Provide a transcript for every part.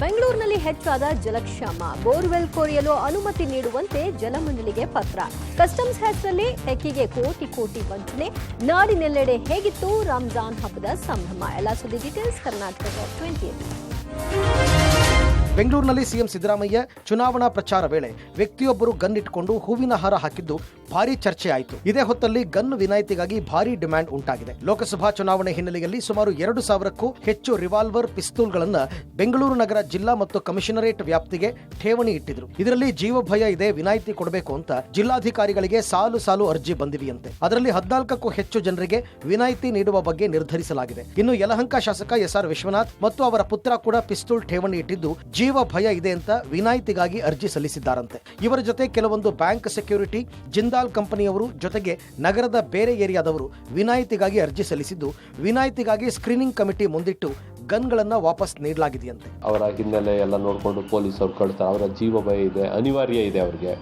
ಬೆಂಗಳೂರಿನಲ್ಲಿ ಹೆಚ್ಚಾದ ಜಲಕ್ಷಾಮ, ಬೋರ್ವೆಲ್ ಕೊರೆಯಲು ಅನುಮತಿ ನೀಡುವಂತೆ ಜಲಮಂಡಳಿಗೆ ಪತ್ರ. ಕಸ್ಟಮ್ಸ್ ಹೆಸರಲ್ಲಿ ಟೆಕ್ಕಿಗೆ ಕೋಟಿ ವಂಚನೆ. ನಾಡಿನೆಲ್ಲೆಡೆ ಹೇಗಿತ್ತು ರಂಜಾನ್ ಹಬ್ಬದ ಸಂಭ್ರಮ? ಎಲ್ಲ ಸುದ್ದಿ ಡೀಟೇಲ್ಸ್ ಕರ್ನಾಟಕ 20. ಬೆಂಗಳೂರಿನಲ್ಲಿ ಸಿಎಂ ಸಿದ್ದರಾಮಯ್ಯ ಚುನಾವಣಾ ಪ್ರಚಾರ ವೇಳೆ ವ್ಯಕ್ತಿಯೊಬ್ಬರು ಗನ್ ಇಟ್ಕೊಂಡು ಹೂವಿನ ಹಾರ ಹಾಕಿದ್ದು ಭಾರೀ ಚರ್ಚೆ ಆಯಿತು. ಇದೇ ಹೊತ್ತಲ್ಲಿ ಗನ್ ವಿನಾಯಿತಿಗಾಗಿ ಭಾರೀ ಡಿಮ್ಯಾಂಡ್ ಉಂಟಾಗಿದೆ. ಲೋಕಸಭಾ ಚುನಾವಣೆ ಹಿನ್ನೆಲೆಯಲ್ಲಿ ಸುಮಾರು 2,000ಕ್ಕೂ ಹೆಚ್ಚು ರಿವಾಲ್ವರ್ ಪಿಸ್ತೂಲ್ಗಳನ್ನು ಬೆಂಗಳೂರು ನಗರ ಜಿಲ್ಲಾ ಮತ್ತು ಕಮಿಷನರೇಟ್ ವ್ಯಾಪ್ತಿಗೆ ಠೇವಣಿ ಇಟ್ಟಿದ್ರು. ಇದರಲ್ಲಿ ಜೀವಭಯ ಇದೆ, ವಿನಾಯಿತಿ ಕೊಡಬೇಕು ಅಂತ ಜಿಲ್ಲಾಧಿಕಾರಿಗಳಿಗೆ ಸಾಲು ಅರ್ಜಿ ಬಂದಿವೆಯಂತೆ. ಅದರಲ್ಲಿ 14ಕ್ಕೂ ಹೆಚ್ಚು ಜನರಿಗೆ ವಿನಾಯಿತಿ ನೀಡುವ ಬಗ್ಗೆ ನಿರ್ಧರಿಸಲಾಗಿದೆ. ಇನ್ನು ಯಲಹಂಕ ಶಾಸಕ ಎಸ್ಆರ್ ವಿಶ್ವನಾಥ್ ಮತ್ತು ಅವರ ಪುತ್ರ ಕೂಡ ಪಿಸ್ತೂಲ್ ಠೇವಣಿ ಇಟ್ಟಿದ್ದು ಜೀವ ಭಯ ಇದೆ ಅಂತ ವಿನಾಯಿತಿಗಾಗಿ ಅರ್ಜಿ ಸಲ್ಲಿಸಿದ್ದಾರಂತೆ. ಇವರ ಜೊತೆ ಕೆಲವೊಂದು ಬ್ಯಾಂಕ್ ಸೆಕ್ಯೂರಿಟಿ, ಜಿಂದಾಲ್ ಕಂಪನಿಯವರು, ಜೊತೆಗೆ ನಗರದ ಬೇರೆ ಏರಿಯಾದವರು ವಿನಾಯಿತಿಗಾಗಿ ಅರ್ಜಿ ಸಲ್ಲಿಸಿದ್ದು, ವಿನಾಯಿತಿಗಾಗಿ ಸ್ಕ್ರೀನಿಂಗ್ ಕಮಿಟಿ ಮುಂದಿಟ್ಟು ಗನ್ಗಳನ್ನ ವಾಪಸ್ ನೀಡಲಾಗಿದೆಯಂತೆ. ಅವರ ಹಿನ್ನೆಲೆ ಎಲ್ಲ ನೋಡಿಕೊಂಡು ಪೊಲೀಸ್ ಅವ್ರು ಕಳ್ತಾರೆ, ಅವರ ಜೀವ ಭಯ ಇದೆ, ಅನಿವಾರ್ಯ ಇದೆ ಅವ್ರಿಗೆ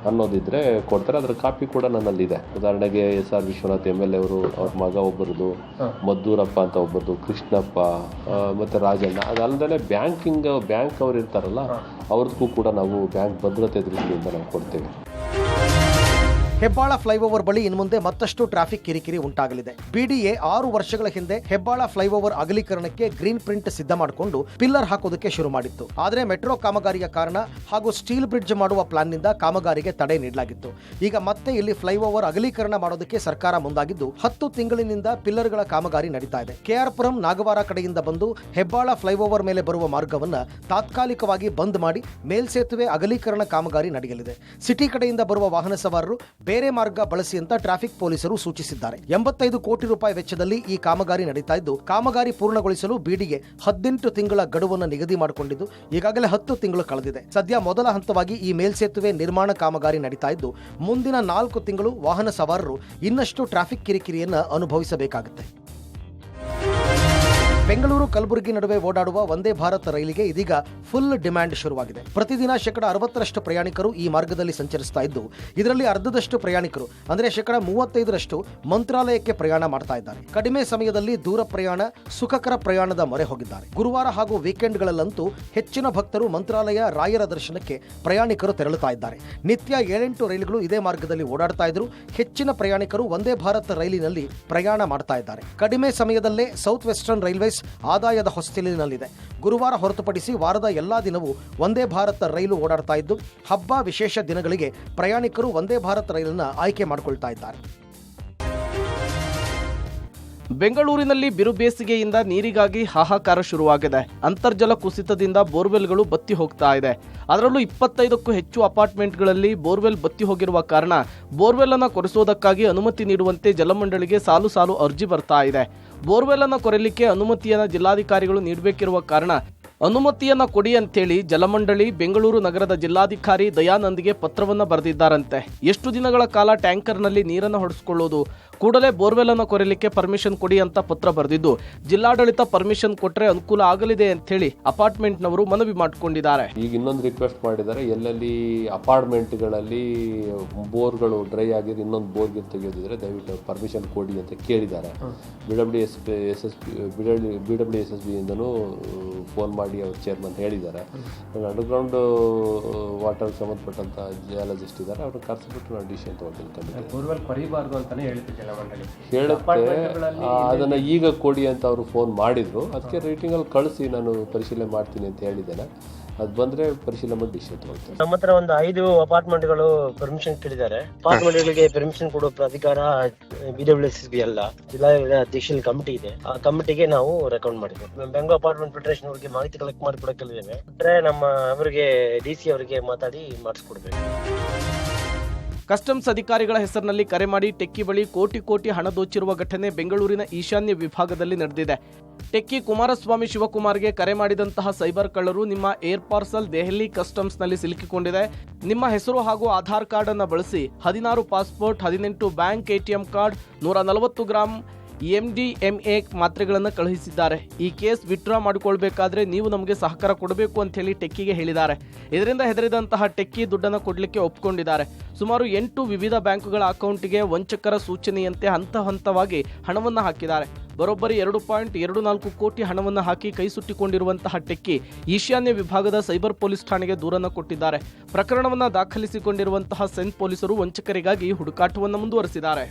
ಅನ್ನೋದಿದ್ರೆ ಕೊಡ್ತಾರೆ. ಅದ್ರ ಕಾಪಿ ಕೂಡ ನನ್ನಲ್ಲಿದೆ. ಉದಾಹರಣೆಗೆ ಎಸ್ಆರ್ ವಿಶ್ವನಾಥ್ MLA ಅವರು, ಅವ್ರ ಮಗ ಒಬ್ಬರದು, ಮದ್ದೂರಪ್ಪ ಅಂತ ಒಬ್ಬರದು, ಕೃಷ್ಣಪ್ಪ ಮತ್ತೆ ರಾಜಣ್ಣ. ಅದಲ್ಲದೆ ಬ್ಯಾಂಕ್ ಅವ್ರು ಇರ್ತಾರಲ್ಲ, ಅವ್ರದಕ್ಕೂ ಕೂಡ ನಾವು ಬ್ಯಾಂಕ್ ಭದ್ರತೆ ದೃಷ್ಟಿಯಿಂದ ನಾವು ಕೊಡ್ತೇವೆ. ಹೆಬ್ಬಾಳ ಫ್ಲೈಓವರ್ ಬಳಿ ಇನ್ಮುಂದೆ ಮತ್ತಷ್ಟು ಟ್ರಾಫಿಕ್ ಕಿರಿಕಿರಿ ಉಂಟಾಗಲಿದೆ. ಬಿಡಿಎ 6 ವರ್ಷಗಳ ಹಿಂದೆ ಹೆಬ್ಬಾಳ ಫ್ಲೈಓವರ್ ಅಗಲೀಕರಣಕ್ಕೆ ಗ್ರೀನ್ ಪ್ರಿಂಟ್ ಸಿದ್ಧ ಮಾಡಿಕೊಂಡು ಪಿಲ್ಲರ್ ಹಾಕೋದಕ್ಕೆ ಶುರು ಮಾಡಿತ್ತು. ಆದರೆ ಮೆಟ್ರೋ ಕಾಮಗಾರಿಯ ಕಾರಣ ಹಾಗೂ ಸ್ಟೀಲ್ ಬ್ರಿಡ್ಜ್ ಮಾಡುವ ಪ್ಲಾನ್ನಿಂದ ಕಾಮಗಾರಿಗೆ ತಡೆ ನೀಡಲಾಗಿತ್ತು. ಈಗ ಮತ್ತೆ ಇಲ್ಲಿ ಫ್ಲೈಓವರ್ ಅಗಲೀಕರಣ ಮಾಡೋದಕ್ಕೆ ಸರ್ಕಾರ ಮುಂದಾಗಿದ್ದು 10 ತಿಂಗಳಿನಿಂದ ಪಿಲ್ಲರ್ಗಳ ಕಾಮಗಾರಿ ನಡೀತಾ ಇದೆ. ಕೆಆರ್ಪುರಂ ನಾಗವಾರ ಕಡೆಯಿಂದ ಬಂದು ಹೆಬ್ಬಾಳ ಫ್ಲೈಓವರ್ ಮೇಲೆ ಬರುವ ಮಾರ್ಗವನ್ನ ತಾತ್ಕಾಲಿಕವಾಗಿ ಬಂದ್ ಮಾಡಿ ಮೇಲ್ಸೇತುವೆ ಅಗಲೀಕರಣ ಕಾಮಗಾರಿ ನಡೆಯಲಿದೆ. ಸಿಟಿ ಕಡೆಯಿಂದ ಬರುವ ವಾಹನ ಸವಾರರು ಬೇರೆ ಮಾರ್ಗ ಬಳಸಿ ಅಂತ ಟ್ರಾಫಿಕ್ ಪೊಲೀಸರು ಸೂಚಿಸಿದ್ದಾರೆ. 85 ಕೋಟಿ ರೂಪಾಯಿ ವೆಚ್ಚದಲ್ಲಿ ಈ ಕಾಮಗಾರಿ ನಡೀತಾ ಇದ್ದು, ಕಾಮಗಾರಿ ಪೂರ್ಣಗೊಳಿಸಲು ಬಿಡಿಗೆ 18 ತಿಂಗಳ ಗಡುವನ್ನು ನಿಗದಿ ಮಾಡಿಕೊಂಡಿದ್ದು, ಈಗಾಗಲೇ 10 ತಿಂಗಳು ಕಳೆದಿದೆ. ಸದ್ಯ ಮೊದಲ ಹಂತವಾಗಿ ಈ ಮೇಲ್ಸೇತುವೆ ನಿರ್ಮಾಣ ಕಾಮಗಾರಿ ನಡೀತಾ ಇದ್ದು, ಮುಂದಿನ 4 ತಿಂಗಳು ವಾಹನ ಸವಾರರು ಇನ್ನಷ್ಟು ಟ್ರಾಫಿಕ್ ಕಿರಿಕಿರಿಯನ್ನು ಅನುಭವಿಸಬೇಕಾಗುತ್ತೆ. ಬೆಂಗಳೂರು ಕಲಬುರಗಿ ನಡುವೆ ಓಡಾಡುವ ವಂದೇ ಭಾರತ್ ರೈಲಿಗೆ ಇದೀಗ ಫುಲ್ ಡಿಮ್ಯಾಂಡ್ ಶುರುವಾಗಿದೆ. ಪ್ರತಿದಿನ 60% ಪ್ರಯಾಣಿಕರು ಈ ಮಾರ್ಗದಲ್ಲಿ ಸಂಚರಿಸ್ತಾ ಇದ್ದು, ಇದರಲ್ಲಿ ಅರ್ಧದಷ್ಟು ಪ್ರಯಾಣಿಕರು ಅಂದರೆ 35% ಮಂತ್ರಾಲಯಕ್ಕೆ ಪ್ರಯಾಣ ಮಾಡ್ತಾ ಇದ್ದಾರೆ. ಕಡಿಮೆ ಸಮಯದಲ್ಲಿ ದೂರ ಪ್ರಯಾಣ, ಸುಖಕರ ಪ್ರಯಾಣದ ಮೊರೆ ಹೋಗಿದ್ದಾರೆ. ಗುರುವಾರ ಹಾಗೂ ವೀಕೆಂಡ್ಗಳಲ್ಲಂತೂ ಹೆಚ್ಚಿನ ಭಕ್ತರು ಮಂತ್ರಾಲಯ, ರಾಯರ ದರ್ಶನಕ್ಕೆ ಪ್ರಯಾಣಿಕರು ತೆರಳುತ್ತಾ ಇದ್ದಾರೆ. ನಿತ್ಯ 7-8 ರೈಲುಗಳು ಇದೇ ಮಾರ್ಗದಲ್ಲಿ ಓಡಾಡ್ತಾ ಇದ್ರು. ಹೆಚ್ಚಿನ ಪ್ರಯಾಣಿಕರು ವಂದೇ ಭಾರತ್ ರೈಲಿನಲ್ಲಿ ಪ್ರಯಾಣ ಮಾಡ್ತಾ ಇದ್ದಾರೆ. ಕಡಿಮೆ ಸಮಯದಲ್ಲೇ ಸೌತ್ ವೆಸ್ಟರ್ನ್ ರೈಲ್ವೇಸ್ ಆದಾಯದ ಹೊಸ್ತಿಲಿನಲ್ಲಿದೆ. ಗುರುವಾರ ಹೊರತುಪಡಿಸಿ ವಾರದ ಎಲ್ಲಾ ದಿನವೂ ವಂದೇ ಭಾರತ್ ರೈಲು ಓಡಾಡ್ತಾ ಇದ್ದು, ಹಬ್ಬ ವಿಶೇಷ ದಿನಗಳಿಗೆ ಪ್ರಯಾಣಿಕರು ವಂದೇ ಭಾರತ್ ರೈಲನ್ನು ಆಯ್ಕೆ ಮಾಡಿಕೊಳ್ತಾ ಇದ್ದಾರೆ. ಬೆಂಗಳೂರಿನಲ್ಲಿ ಬಿರು ಬೇಸಿಗೆಯಿಂದ ನೀರಿಗಾಗಿ ಹಾಹಾಕಾರ ಶುರುವಾಗಿದೆ. ಅಂತರ್ಜಲ ಕುಸಿತದಿಂದ ಬೋರ್ವೆಲ್ಗಳು ಬತ್ತಿ ಹೋಗ್ತಾ ಇದೆ. ಅದರಲ್ಲೂ 25ಕ್ಕೂ ಹೆಚ್ಚು ಅಪಾರ್ಟ್ಮೆಂಟ್ಗಳಲ್ಲಿ ಬೋರ್ವೆಲ್ ಬತ್ತಿ ಹೋಗಿರುವ ಕಾರಣ ಬೋರ್ವೆಲ್ ಅನ್ನು ಕೊರೆಸೋದಕ್ಕಾಗಿ ಅನುಮತಿ ನೀಡುವಂತೆ ಜಲಮಂಡಳಿಗೆ ಸಾಲು ಅರ್ಜಿ ಬರ್ತಾ ಇದೆ. ಬೋರ್ವೆಲ್ ಅನ್ನು ಕೊರೆಯಲಿಕ್ಕೆ ಅನುಮತಿಯನ್ನು ಜಿಲ್ಲಾಧಿಕಾರಿಗಳು ನೀಡಬೇಕಿರುವ ಕಾರಣ ಅನುಮತಿಯನ್ನ ಕೊಡಿ ಅಂತೇಳಿ ಜಲಮಂಡಳಿ ಬೆಂಗಳೂರು ನಗರದ ಜಿಲ್ಲಾಧಿಕಾರಿ ದಯಾನಂದ್ಗೆ ಪತ್ರವನ್ನು ಬರೆದಿದ್ದಾರಂತೆ. ಎಷ್ಟು ದಿನಗಳ ಕಾಲ ಟ್ಯಾಂಕರ್ನಲ್ಲಿ ನೀರನ್ನು ಹೊಡೆಸಿಕೊಳ್ಳೋದು, ಕೂಡಲೇ ಬೋರ್ವೆಲ್ ಅನ್ನು ಕೊರೆಯಲಿಕ್ಕೆ ಪರ್ಮಿಷನ್ ಕೊಡಿ ಅಂತ ಪತ್ರ ಬರೆದಿದ್ದು, ಜಿಲ್ಲಾಡಳಿತ ಪರ್ಮಿಷನ್ ಕೊಟ್ಟರೆ ಅನುಕೂಲ ಆಗಲಿದೆ ಅಂತೇಳಿ ಅಪಾರ್ಟ್ಮೆಂಟ್ನವರು ಮನವಿ ಮಾಡಿಕೊಂಡಿದ್ದಾರೆ. ಈಗ ಇನ್ನೊಂದು ರಿಕ್ವೆಸ್ಟ್ ಮಾಡಿದ್ದಾರೆ, ಎಲ್ಲೆಲ್ಲಿ ಅಪಾರ್ಟ್ಮೆಂಟ್ಗಳಲ್ಲಿ ಬೋರ್ಗಳು ಡ್ರೈ ಆಗಿದೆ, ಇನ್ನೊಂದು ಬೋರ್ಗೆ ತೆಗೆಯೋದಿದ್ರೆ ದಯವಿಟ್ಟು ಪರ್ಮಿಷನ್ ಕೊಡಿ ಅಂತ ಕೇಳಿದ್ದಾರೆ. BWSSB ಇಂದನೂ ಫೋನ್ ಮಾಡಿ ಅವ್ರ ಚೇರ್ಮನ್ ಹೇಳಿದ್ದಾರೆ. ಅಂಡರ್ಗ್ರೌಂಡ್ ವಾಟರ್ ಸಂಬಂಧಪಟ್ಟಂತ ಜಿಯಾಲಜಿಸ್ಟ್ ಇದ್ದಾರೆ, ಅವ್ರನ್ನ ಕರೆಸಿಬಿಟ್ಟು ನಾನು ಡಿಸಿಷನ್ ತಗೊಳ್ತೀನಿ. ಬೋರ್ವೆಲ್ ಕೊರಿಬಾರ್ದು ಅಂತಾನೆ ಹೇಳುತ್ತೆ ಜಲಮಂಡಳಿ. ಹೇಳುತ್ತೆ ಅದನ್ನ ಈಗ ಕೊಡಿ ಅಂತ ಅವರು ಫೋನ್ ಮಾಡಿದ್ರು. ಅದಕ್ಕೆ ರೇಟಿಂಗ್ ಅಲ್ಲಿ ಕಳಿಸಿ ನಾನು ಪರಿಶೀಲನೆ ಮಾಡ್ತೀನಿ ಅಂತ ಹೇಳಿದ್ದೇನೆ. ಅದು ಬಂದ್ರೆ ಪರಿಶೀಲನೆ ಮಾಡಿ ಡಿಸಿಷನ್ ತಗೊಳ್ತೀನಿ. ನಮ್ಮ ಹತ್ರ ಒಂದು 5 ಅಪಾರ್ಟ್ಮೆಂಟ್ಗಳು ಪರ್ಮಿಷನ್ ಕೇಳಿದ್ದಾರೆ. ಅಪಾರ್ಟ್ಮೆಂಟ್ಗಳಿಗೆ ಪರ್ಮಿಷನ್ ಕೊಡೋ ಅಧಿಕಾರ BWSSB ಅಲ್ಲ, ಜಿಲ್ಲಾ ಅಧ್ಯಕ್ಷರ ಕಮಿಟಿ ಇದೆ. ಆ ಕಮಿಟಿಗೆ ನಾವು ರೆಕಮೆಂಡ್ ಮಾಡಿದ್ವಿ. ಬೆಂಗಳೂರು ಅಪಾರ್ಟ್ಮೆಂಟ್ ಫೆಡರೇಷನ್ ಅವರಿಗೆ ಮಾಹಿತಿ ಕಲೆಕ್ಟ್ ಮಾಡಿ ಕೊಡಕ್ಕಿದ್ದೇವೆ. ಅಂದ್ರೆ ನಮ್ಮ ಅವರಿಗೆ DC ಅವರಿಗೆ ಮಾತಾಡಿ ಮಾಡಿಸ್ಕೊಡ್ಬೇಕು. ಕಸ್ಟಮ್ಸ್ ಅಧಿಕಾರಿಗಳ ಹೆಸರಿನಲ್ಲಿ ಕರೆ ಮಾಡಿ ಟೆಕ್ಕಿ ಬಳಿ ಕೋಟಿ ಹಣ ದೋಚಿರುವ ಘಟನೆ ಬೆಂಗಳೂರಿನ ಈಶಾನ್ಯ ವಿಭಾಗದಲ್ಲಿ ನಡೆದಿದೆ. ಟೆಕ್ಕಿ ಕುಮಾರಸ್ವಾಮಿ ಶಿವಕುಮಾರ್ಗೆ ಕರೆ ಮಾಡಿದಂತಹ ಸೈಬರ್ ಕಳ್ಳರು ನಿಮ್ಮ ಏರ್ ಪಾರ್ಸಲ್ ದೆಹಲಿ ಕಸ್ಟಮ್ಸ್ನಲ್ಲಿ ಸಿಲುಕಿಕೊಂಡಿದೆ, ನಿಮ್ಮ ಹೆಸರು ಹಾಗೂ ಆಧಾರ್ ಕಾರ್ಡ್ ಅನ್ನು ಬಳಸಿ 16 passport, 18 bank ATM card, 140 gram MDMA ಮಾತ್ರೆಗಳನ್ನು ಕಳುಹಿಸಿದ್ದಾರೆ. ಈ ಕೇಸ್ ವಿತ್ಡ್ರಾ ಮಾಡಿಕೊಳ್ಬೇಕಾದ್ರೆ ನೀವು ನಮಗೆ ಸಹಕಾರ ಕೊಡಬೇಕು ಅಂತ ಹೇಳಿ ಟೆಕ್ಕಿಗೆ ಹೇಳಿದ್ದಾರೆ. ಇದರಿಂದ ಹೆದರಿದಂತಹ ಟೆಕ್ಕಿ ದುಡ್ಡನ್ನು ಕೊಡಲಿಕ್ಕೆ ಒಪ್ಪಿಕೊಂಡಿದ್ದಾರೆ. ಸುಮಾರು 8 ವಿವಿಧ ಬ್ಯಾಂಕುಗಳ ಅಕೌಂಟ್ಗೆ ವಂಚಕರ ಸೂಚನೆಯಂತೆ ಹಂತವಾಗಿ ಹಣವನ್ನು ಹಾಕಿದ್ದಾರೆ. ಬರೋಬ್ಬರಿ 2.24 ಕೋಟಿ ಹಣವನ್ನು ಹಾಕಿ ಕೈ ಸುಟ್ಟಿಕೊಂಡಿರುವಂತಹ ಟೆಕ್ಕಿ ಈಶಾನ್ಯ ವಿಭಾಗದ ಸೈಬರ್ ಪೊಲೀಸ್ ಠಾಣೆಗೆ ದೂರನ್ನು ಕೊಟ್ಟಿದ್ದಾರೆ. ಪ್ರಕರಣವನ್ನು ದಾಖಲಿಸಿಕೊಂಡಿರುವಂತಹ ಸೆನ್ ಪೊಲೀಸರು ವಂಚಕರಿಗಾಗಿ ಹುಡುಕಾಟವನ್ನು ಮುಂದುವರೆಸಿದ್ದಾರೆ.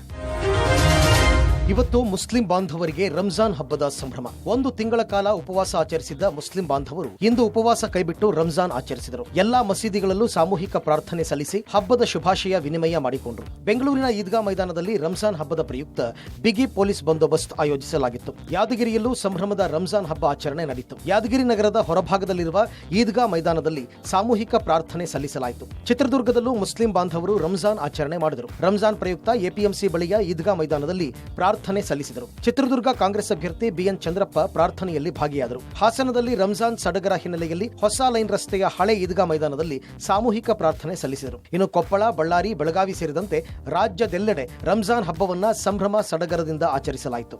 ಇವತ್ತು ಮುಸ್ಲಿಂ ಬಾಂಧವರಿಗೆ ರಂಜಾನ್ ಹಬ್ಬದ ಸಂಭ್ರಮ. 1 ತಿಂಗಳ ಕಾಲ ಉಪವಾಸ ಆಚರಿಸಿದ್ದ ಮುಸ್ಲಿಂ ಬಾಂಧವರು ಇಂದು ಉಪವಾಸ ಕೈಬಿಟ್ಟು ರಂಜಾನ್ ಆಚರಿಸಿದರು. ಎಲ್ಲಾ ಮಸೀದಿಗಳಲ್ಲೂ ಸಾಮೂಹಿಕ ಪ್ರಾರ್ಥನೆ ಸಲ್ಲಿಸಿ ಹಬ್ಬದ ಶುಭಾಶಯ ವಿನಿಮಯ ಮಾಡಿಕೊಂಡರು. ಬೆಂಗಳೂರಿನ ಈದ್ಗಾ ಮೈದಾನದಲ್ಲಿ ರಂಜಾನ್ ಹಬ್ಬದ ಪ್ರಯುಕ್ತ ಬಿಗಿ ಪೊಲೀಸ್ ಬಂದೋಬಸ್ತ್ ಆಯೋಜಿಸಲಾಗಿತ್ತು. ಯಾದಗಿರಿಯಲ್ಲೂ ಸಂಭ್ರಮದ ರಂಜಾನ್ ಹಬ್ಬ ಆಚರಣೆ ನಡೆಯಿತು. ಯಾದಗಿರಿ ನಗರದ ಹೊರಭಾಗದಲ್ಲಿರುವ ಈದ್ಗಾ ಮೈದಾನದಲ್ಲಿ ಸಾಮೂಹಿಕ ಪ್ರಾರ್ಥನೆ ಸಲ್ಲಿಸಲಾಯಿತು. ಚಿತ್ರದುರ್ಗದಲ್ಲೂ ಮುಸ್ಲಿಂ ಬಾಂಧವರು ರಂಜಾನ್ ಆಚರಣೆ ಮಾಡಿದರು. ರಂಜಾನ್ ಪ್ರಯುಕ್ತ ಎಪಿಎಂಸಿ ಬಳಿಯ ಈದ್ಗಾ ಮೈದಾನದಲ್ಲಿ ಪ್ರಾರ್ಥನೆ ಸಲ್ಲಿಸಿದರು. ಚಿತ್ರದುರ್ಗ ಕಾಂಗ್ರೆಸ್ ಅಭ್ಯರ್ಥಿ ಬಿಎನ್ ಚಂದ್ರಪ್ಪ ಪ್ರಾರ್ಥನೆಯಲ್ಲಿ ಭಾಗಿಯಾದರು. ಹಾಸನದಲ್ಲಿ ರಂಜಾನ್ ಸಡಗರ ಹಿನ್ನೆಲೆಯಲ್ಲಿ ಹೊಸ ಲೈನ್ ರಸ್ತೆಯ ಹಳೆ ಈದ್ಗಾ ಮೈದಾನದಲ್ಲಿ ಸಾಮೂಹಿಕ ಪ್ರಾರ್ಥನೆ ಸಲ್ಲಿಸಿದರು. ಇನ್ನು ಕೊಪ್ಪಳ, ಬಳ್ಳಾರಿ, ಬೆಳಗಾವಿ ಸೇರಿದಂತೆ ರಾಜ್ಯದೆಲ್ಲೆಡೆ ರಂಜಾನ್ ಹಬ್ಬವನ್ನ ಸಂಭ್ರಮ ಸಡಗರದಿಂದ ಆಚರಿಸಲಾಯಿತು.